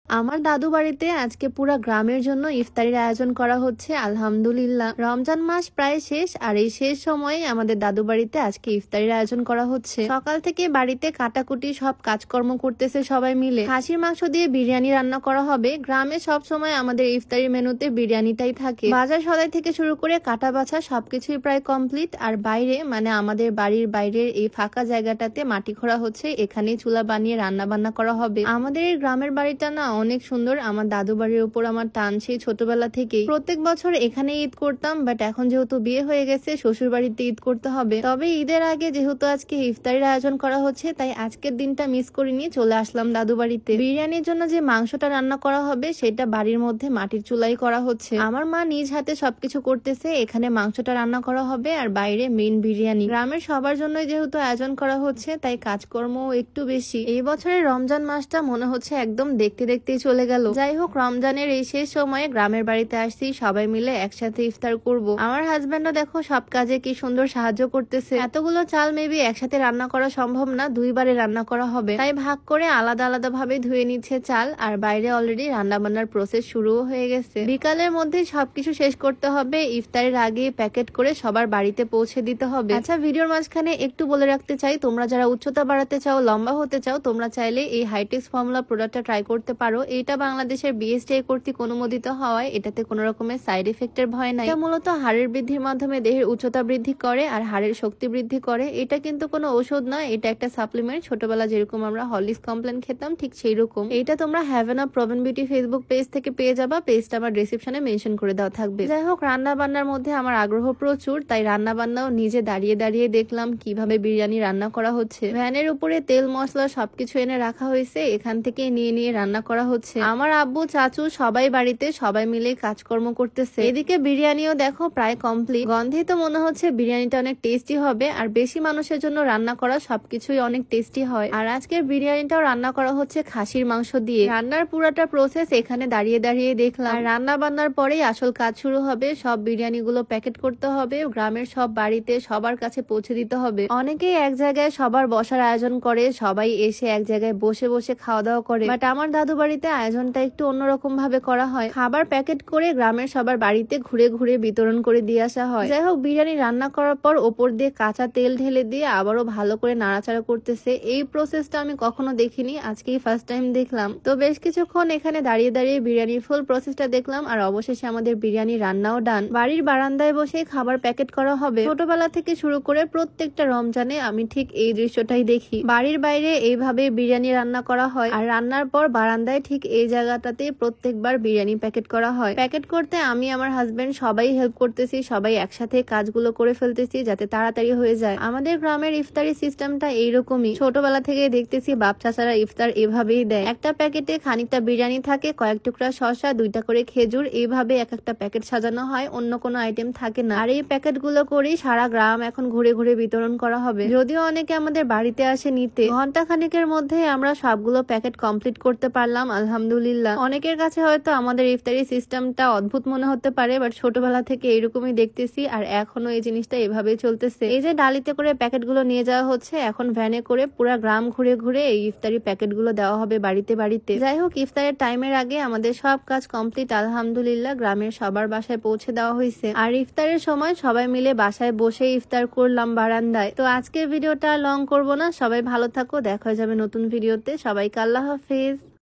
আমার দাদু বাড়িতে আজকে পুরা গ্রামের জন্য ইফতারির আয়োজন করা হচ্ছে। আলহামদুলিল্লাহ, রমজান মাস প্রায় শেষ, আর এই শেষ সময়ে আমাদের দাদু বাড়িতে আজকে ইফতারির আয়োজন করা হচ্ছে। সকাল থেকে বাড়িতে কাটাকুটি সব কাজকর্ম করতেছে সবাই মিলে। খাসির মাংস দিয়ে বিরিয়ানি রান্না করা হবে। গ্রামে সব সময় আমাদের ইফতারির মেনুতে বিরিয়ানিটাই থাকে। বাজার সদাই থেকে শুরু করে কাটা বাছা সবকিছুই প্রায় কমপ্লিট। আর বাইরে মানে আমাদের বাড়ির বাইরের এই ফাঁকা জায়গাটাতে মাটি খোঁড়া হচ্ছে, এখানেই চুলা বানিয়ে রান্না বান্না করা হবে। আমাদের এই গ্রামের বাড়িটা না অনেক সুন্দর। আমার দাদু বাড়ির উপর আমার টান সেই ছোটবেলা থেকেই। প্রত্যেক বছর এখানে ঈদ করতাম, বাট এখন যেহেতু বিয়ে হয়ে গেছে শ্বশুর বাড়িতে ঈদ করতে হবে। তবে ঈদের আগে যেহেতু আজকে ইফতারির আয়োজন করা হচ্ছে, তাই আজকের দিনটা মিস করিনি, চলে আসলাম দাদু বাড়িতে। বিরিয়ানির জন্য যে মাংসটা রান্না করা হবে সেটা বাড়ির মধ্যে মাটির চুলাই করা হচ্ছে। আমার মা নিজ হাতে সবকিছু করতেছে। এখানে মাংসটা রান্না করা হবে আর বাইরে মেইন বিরিয়ানি। গ্রামের সবার জন্যই যেহেতু আয়োজন করা হচ্ছে, তাই কাজকর্ম একটু বেশি। এই বছরের রমজান মাসটা মনে হচ্ছে একদম দেখতে দেখতেই চলে গেল। যাই হোক, রমজানের এই শেষ সময়ে গ্রামের বাড়িতে আসছি, সবাই মিলে একসাথে ইফতার করব। আমার হাজবেন্ডও দেখো সব কাজে কি সুন্দর সাহায্য করতেছে। এতগুলো চাল মেবি একসাথে রান্না করা সম্ভব না, দুইবারে রান্না করা হবে, তাই ভাগ করে আলাদা আলাদা ভাবে ধুয়ে নিচ্ছে চাল। আর বাইরে অলরেডি রান্না বান্নার প্রসেস শুরুও হয়ে গেছে। বিকালের মধ্যে সবকিছু শেষ করতে হবে। ইফতারের আগে প্যাকেট করে সবার বাড়িতে পৌঁছে দিতে হবে। আচ্ছা, ভিডিওর মাঝখানে একটু বলে রাখতে চাই, তোমরা যারা উচ্চতা বাড়াতে চাও, লম্বা হতে চাও, তোমরা চাইলে এই হাইটেক্স ফর্মুলা প্রোডাক্টটা ট্রাই করতে পারো। এটা বাংলাদেশের বিএসটিআই কর্তৃক অনুমোদিত হওয়ায় এটাতে কোনো রকমের সাইড এফেক্টের ভয় নাই। এটা মূলত হাড়ের বৃদ্ধির মাধ্যমে দেহের উচ্চতা বৃদ্ধি করে আর হাড়ের শক্তি বৃদ্ধি করে। এটা কিন্তু কোনো ঔষধ না, এটা একটা সাপ্লিমেন্ট। ছোটবেলা যেরকম আমরা হরলিক্স কমপ্লেন খেতাম, ঠিক সেই রকম। এটা তোমরা haven of Prabon beauty Facebook page থেকে পেয়ে যাবা। পেজটা আমার ডেসক্রিপশনে মেনশন করে দেওয়া থাকবে। যাই হোক, রান্না বান্নার মধ্যে আমার আগ্রহ প্রচুর, তাই রান্না বান্নাও নিজে দাঁড়িয়ে দাঁড়িয়ে দেখলাম কিভাবে বিরিয়ানি রান্না করা হচ্ছে। ভ্যানের উপরে তেল মশলা সবকিছু এনে রাখা হয়েছে, এখান থেকে নিয়ে নিয়ে রান্না করা হচ্ছে। আমার আব্বু চাচু সবাই বাড়িতে, সবাই মিলে কাজকর্ম করতেছে। এদিকে বিরিয়ানিও দেখো প্রায় কমপ্লিট। গন্ধে তো মনে হচ্ছে বিরিয়ানিটা অনেক টেস্টি হবে, আর বেশি মানুষের জন্য রান্না করা সবকিছুই অনেক টেস্টি হয়। আর আজকের বিরিয়ানিটাও রান্না করা হচ্ছে খাসির মাংস দিয়ে। রান্নার পুরাটা প্রসেস এখানে দাঁড়িয়ে দাঁড়িয়ে দেখলাম। আর রান্না বান্নার পরেই আসল কাজ শুরু হবে। সব বিরিয়ানি গুলো প্যাকেট করতে হবে, গ্রামের সব বাড়িতে সবার কাছে পৌঁছে দিতে হবে। অনেকেই এক জায়গায় সবার বসার আয়োজন করে, সবাই এসে এক জায়গায় বসে বসে খাওয়া দাওয়া করে, বাট আমার দাদু বাড়িতে আয়োজনটা একটু অন্যরকম ভাবে করা হয়। খাবার প্যাকেট করে গ্রামের সবার বাড়িতে ঘুরে ঘুরে বিতরণ করে দিয়ে আসা হয়। যাই হোক, বিরিয়ানি রান্না করার পর ওপর দিয়ে কাঁচা তেল ঢেলে দিয়ে আবারও ভালো করে নাড়াচাড়া করতেছে। এই প্রসেসটা আমি কখনো দেখিনি, আজকেই ফার্স্ট টাইম দেখলাম। তো বেশ কিছুক্ষণ এখানে দাঁড়িয়ে দাঁড়িয়ে বিরিয়ানির ফুল প্রসেসটা দেখলাম, আর অবশেষে আমাদের বিরিয়ানি রান্নাও ডান। বাড়ির বারান্দায় বসে খাবার প্যাকেট করা হবে। ছোটবেলা থেকে শুরু করে প্রত্যেকটা রমজানে আমি ঠিক এই দৃশ্যটাই দেখি। বাড়ির বাইরে এইভাবে বিরিয়ানি রান্না করা হয়, আর রান্নার পর বারান্দায় ঠিক এই জায়গাটাতে প্রত্যেকবার বিরিয়ানি প্যাকেট করা হয়। প্যাকেট করতে আমি আমার হাজবেন্ড সবাই হেল্প করতেছি, সবাই একসাথে কাজগুলো করে ফেলতেছি যাতে তাড়াতাড়ি হয়ে যায়। আমাদের গ্রামের ইফতারি সিস্টেমটা এইরকমই। ছোটবেলা থেকে দেখতেছি বাপ চাচারা ইফতার এভাবেই দেয়। একটা প্যাকেটে খানিকটা বিরিয়ানি থাকে, কয়েক টুকরা শসা, 2টা করে খেজুর, এইভাবে এক একটা প্যাকেট সাজানো হয়, অন্য কোনো আইটেম থাকে না। আর এই প্যাকেট গুলো করেই সারা গ্রাম এখন ঘুরে ঘুরে বিতরণ করা হবে। যদিও অনেকে আমাদের বাড়িতে আসে নিতে, ঘন্টা খানিকের মধ্যে আমরা সবগুলো প্যাকেট কমপ্লিট করতে পারলাম আলহামদুলিল্লাহ। অনেকের কাছে হয়তো আমাদের ইফতারি সিস্টেমটা অদ্ভুত মনে হতে পারে, বাট ছোটবেলা থেকে এইরকমই দেখতেছি, আর এখনো এই জিনিসটা এভাবেই চলতেছে। এই যে ডালিতে করে প্যাকেট গুলো নিয়ে যাওয়া হচ্ছে, এখন ভ্যানে করে পুরা গ্রাম ঘুরে ঘুরে এই ইফতারি প্যাকেট গুলো দেওয়া হবে বাড়িতে বাড়িতে। যাই হোক, ইফতারের টাইমের আগে আমাদের সব কাজ কমপ্লিট আলহামদুলিল্লাহ। গ্রামের সবার বাসায় পৌঁছে দেওয়া হয়েছে, আর ইফতারের সময় সবাই মিলে বাসায় বসে ইফতার করলাম বারান্দায়। তো আজকের ভিডিওটা লং করব না, সবাই ভালো থাকো, দেখা হয়ে যাবে নতুন ভিডিওতে। সবাইকে আল্লাহ হাফেজ।